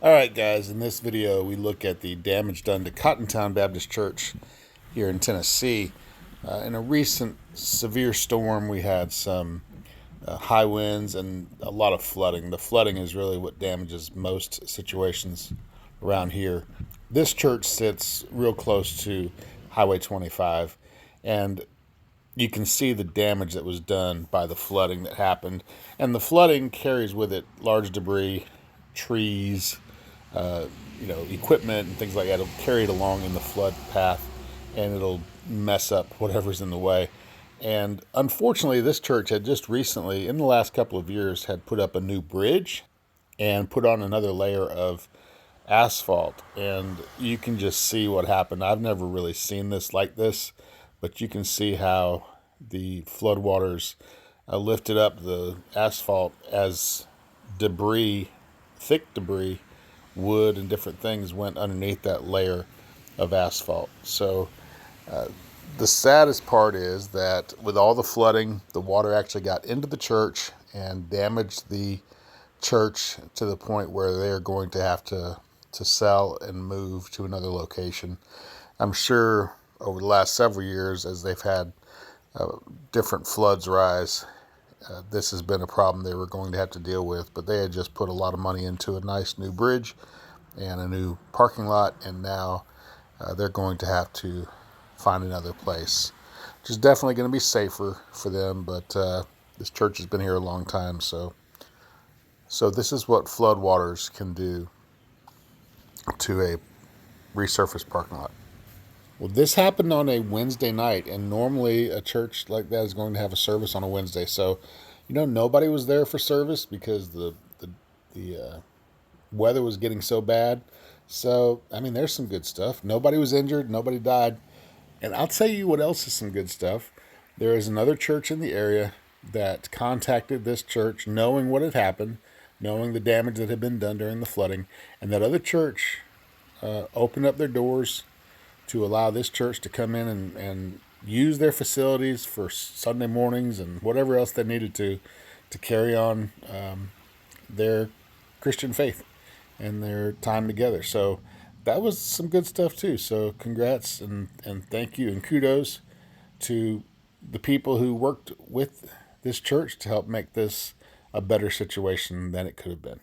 All right, guys, in this video, we look at the damage done to Cottontown Baptist Church here in Tennessee. In a recent severe storm, we had some high winds and a lot of flooding. The flooding is really what damages most situations around here. This church sits real close to Highway 25, and you can see the damage that was done by the flooding that happened. And the flooding carries with it large debris, trees, equipment and things like that. It'll carry it along in the flood path, and it'll mess up whatever's in the way. And unfortunately, this church had just recently, in the last couple of years, had put up a new bridge and put on another layer of asphalt. And you can just see what happened. I've never really seen this like this, but you can see how the floodwaters lifted up the asphalt as debris, thick debris, wood and different things went underneath that layer of asphalt. So the saddest part is that with all the flooding, the water actually got into the church and damaged the church to the point where they're going to have to sell and move to another location. I'm sure over the last several years, as they've had different floods rise, this has been a problem they were going to have to deal with, but they had just put a lot of money into a nice new bridge and a new parking lot, and now they're going to have to find another place, which is definitely going to be safer for them. But this church has been here a long time, so this is what floodwaters can do to a resurfaced parking lot. Well, this happened on a Wednesday night, and normally a church like that is going to have a service on a Wednesday. So, nobody was there for service because the weather was getting so bad. So, I mean, there's some good stuff. Nobody was injured, nobody died. And I'll tell you what else is some good stuff. There is another church in the area that contacted this church knowing what had happened, knowing the damage that had been done during the flooding. And that other church opened up their doors to allow this church to come in and use their facilities for Sunday mornings and whatever else they needed to carry on their Christian faith and their time together. So that was some good stuff too. So congrats and thank you and kudos to the people who worked with this church to help make this a better situation than it could have been.